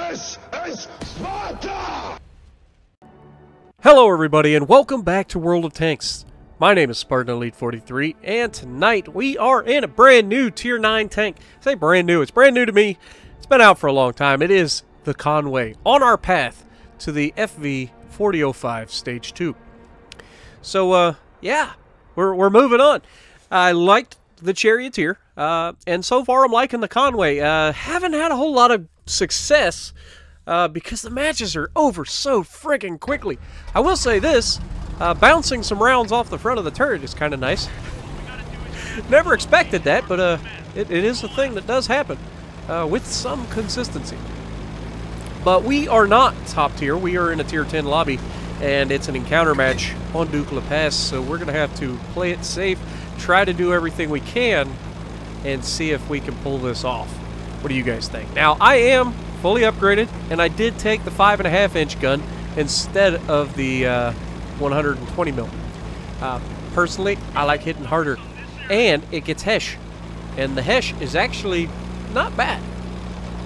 This is Sparta! Hello everybody and welcome back to World of Tanks. My name is Spartan Elite 43 and tonight we are in a brand new Tier 9 tank. I say brand new, it's brand new to me. It's been out for a long time. It is the Conway on our path to the FV4005 Stage 2. So yeah, we're moving on. I liked the Charioteer and so far I'm liking the Conway. Haven't had a whole lot of success because the matches are over so friggin' quickly. I will say this, bouncing some rounds off the front of the turret is kind of nice. Never expected that, but it is a thing that does happen with some consistency. But we are not top tier. We are in a Tier 10 lobby, and it's an encounter match on Duke La Paz, so we're going to have to play it safe, try to do everything we can, and see if we can pull this off. What do you guys think? Now, I am fully upgraded, and I did take the 5.5-inch gun instead of the 120 mil. Personally, I like hitting harder, and it gets Hesh, and the Hesh is actually not bad.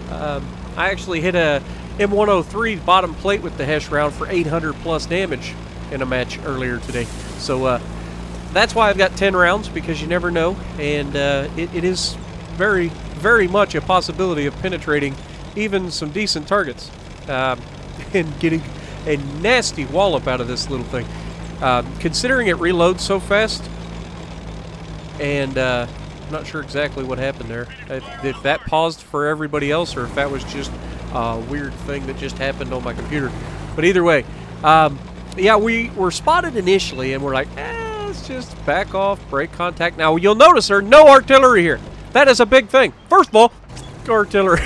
I actually hit a M103 bottom plate with the Hesh round for 800 plus damage in a match earlier today. So that's why I've got 10 rounds, because you never know, and it is very, very much a possibility of penetrating even some decent targets and getting a nasty wallop out of this little thing. Considering it reloads so fast, and I'm not sure exactly what happened there. If that paused for everybody else, or if that was just a weird thing that just happened on my computer. But either way, yeah, we were spotted initially, and we're like, let's just back off, break contact. Now, you'll notice there are no artillery here. That is a big thing. First of all, artillery.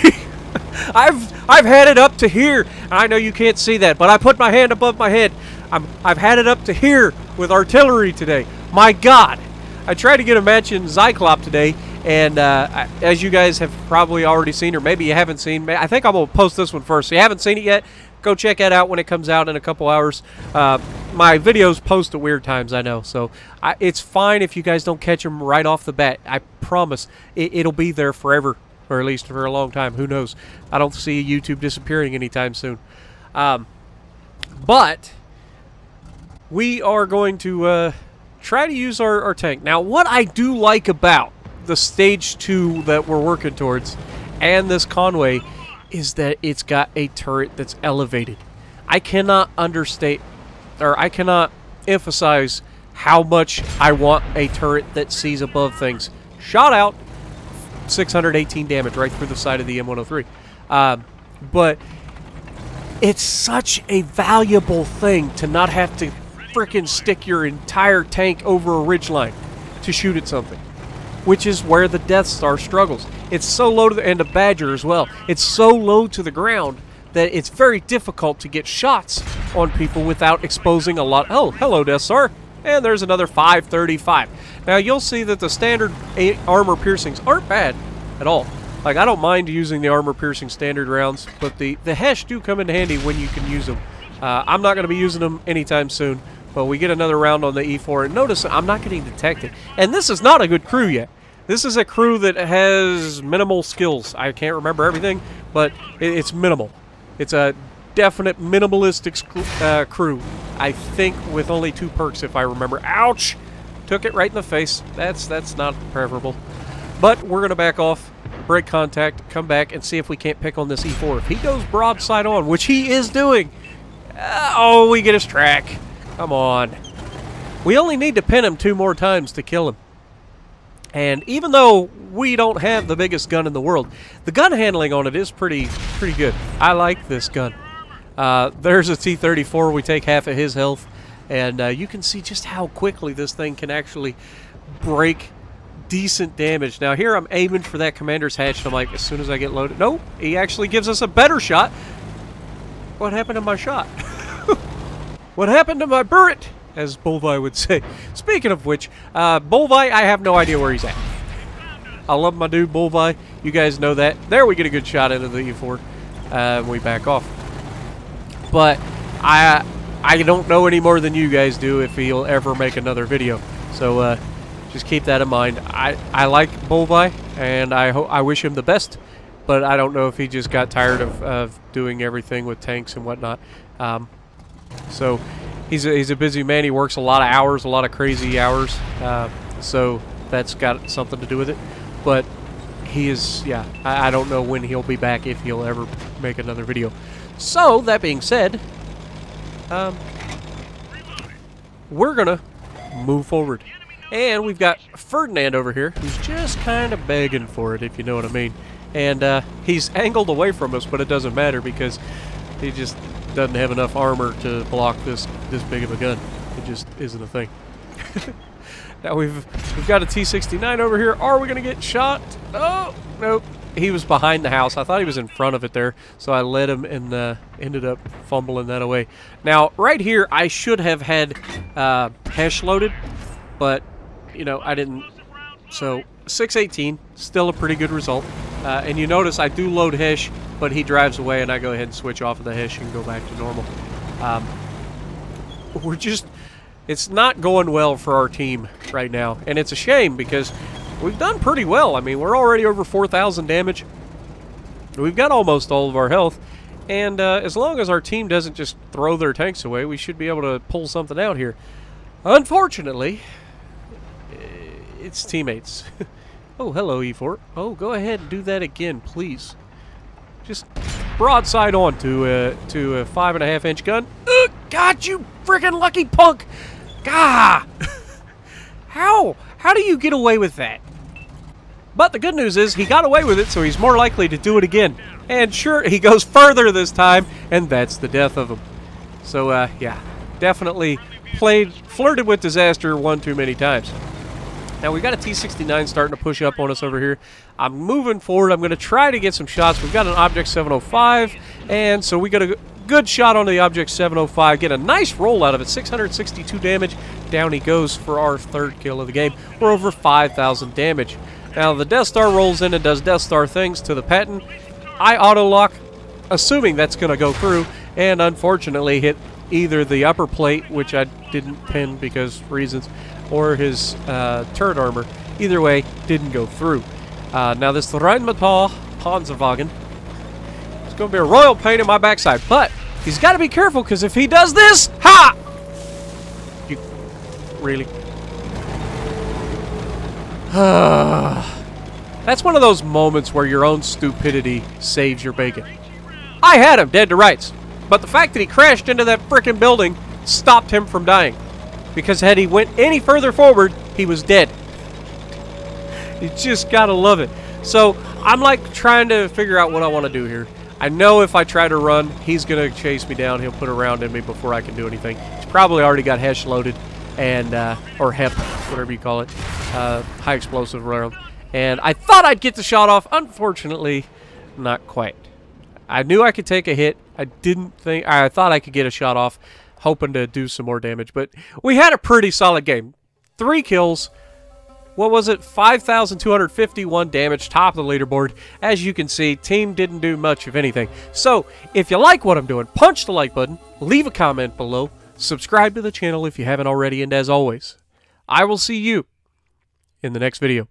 I've had it up to here. I know you can't see that, but I put my hand above my head. I've had it up to here with artillery today. My God. I tried to get a match in Zyklop today, and as you guys have probably already seen, or maybe you haven't seen, I think I'm going to post this one first. So you haven't seen it yet, go check that out when it comes out in a couple hours. My videos post at weird times, I know, so it's fine if you guys don't catch them right off the bat. I promise it'll be there forever, or at least for a long time. Who knows? I don't see YouTube disappearing anytime soon. But we are going to try to use our tank. Now, what I do like about the Stage 2 that we're working towards and this Conway is that it's got a turret that's elevated. I cannot understate, or I cannot emphasize how much I want a turret that sees above things. Shot out, 618 damage right through the side of the M103. But it's such a valuable thing to not have to frickin' stick your entire tank over a ridgeline to shoot at something, which is where the Death Star struggles. It's so low to the, and the Badger as well. It's so low to the ground that it's very difficult to get shots on people without exposing a lot. Oh, hello, Death Star. And there's another 535. Now, you'll see that the standard armor piercings aren't bad at all. Like, I don't mind using the armor piercing standard rounds, but the Hesh do come in handy when you can use them. I'm not going to be using them anytime soon, but we get another round on the E4, and notice I'm not getting detected. And this is not a good crew yet. This is a crew that has minimal skills. I can't remember everything, but it's minimal. It's a definite minimalistic crew. I think with only 2 perks, if I remember. Ouch! Took it right in the face. That's not preferable. But we're going to back off, break contact, come back, and see if we can't pick on this E4. If he goes broadside on, which he is doing, oh, we get his track. Come on. We only need to pin him 2 more times to kill him. And even though we don't have the biggest gun in the world, the gun handling on it is pretty good. I like this gun. There's a T-34. We take half of his health. And you can see just how quickly this thing can actually break decent damage. Now, here I'm aiming for that commander's hatch. And I'm like, as soon as I get loaded... Nope, he actually gives us a better shot. What happened to my shot? What happened to my burret? As Bolvi would say. Speaking of which, Bolvi, I have no idea where he's at. I love my dude Bolvi. You guys know that. There we get a good shot into the E4. We back off. But I don't know any more than you guys do if he'll ever make another video. So just keep that in mind. I like Bolvi, and I wish him the best. but I don't know if he just got tired of doing everything with tanks and whatnot. So he's a busy man. He works a lot of hours, a lot of crazy hours. So that's got something to do with it. But he is, yeah, I don't know when he'll be back, if he'll ever make another video. So that being said, we're gonna move forward. And we've got Ferdinand over here, who's just kind of begging for it, if you know what I mean. And he's angled away from us, but it doesn't matter because he just doesn't have enough armor to block this big of a gun. It just isn't a thing. Now we've got a T-69 over here. Are we gonna get shot? Oh, nope. He was behind the house. I thought he was in front of it there, so I led him and ended up fumbling that away. Now, right here, I should have had Hesh loaded, but, you know, I didn't. So, 618, still a pretty good result. And you notice I do load Hesh, but he drives away, and I go ahead and switch off of the Hesh and go back to normal. We're just... It's not going well for our team right now, and it's a shame because we've done pretty well. I mean, we're already over 4,000 damage. We've got almost all of our health, and as long as our team doesn't just throw their tanks away, we should be able to pull something out here. Unfortunately, it's teammates. Oh, hello, E4. Oh, go ahead and do that again, please. Just broadside on to a 5.5-inch gun. God, you friggin' lucky punk! Gah! How do you get away with that? But the good news is he got away with it, so he's more likely to do it again. And sure, he goes further this time, and that's the death of him. So, yeah, definitely flirted with disaster one too many times. Now, we've got a T-69 starting to push up on us over here. I'm moving forward. I'm going to try to get some shots. We've got an Object 705, and so we got a good shot on the Object 705. Get a nice roll out of it. 662 damage. Down he goes for our third kill of the game. We're over 5,000 damage. Now, the Death Star rolls in and does Death Star things to the Patton. I auto-lock, assuming that's going to go through, and unfortunately hit either the upper plate, which I didn't pin because reasons, or his turret armor. Either way, didn't go through. Now this Rheinmetall Panzerwagen is going to be a royal pain in my backside, but he's got to be careful because if he does this, ha! You really? That's one of those moments where your own stupidity saves your bacon. I had him dead to rights, but the fact that he crashed into that frickin' building stopped him from dying. Because had he went any further forward, he was dead. You just gotta love it. So, I'm like trying to figure out what I want to do here. I know if I try to run, he's gonna chase me down. He'll put a round in me before I can do anything. He's probably already got Hesh loaded, and or HEP, whatever you call it. High explosive round. And I thought I'd get the shot off. Unfortunately, not quite. I knew I could take a hit. I thought I could get a shot off, hoping to do some more damage. But we had a pretty solid game. 3 kills. What was it? 5,251 damage, top of the leaderboard. As you can see, team didn't do much of anything. So, if you like what I'm doing, punch the like button, leave a comment below, subscribe to the channel if you haven't already, and as always, I will see you in the next video.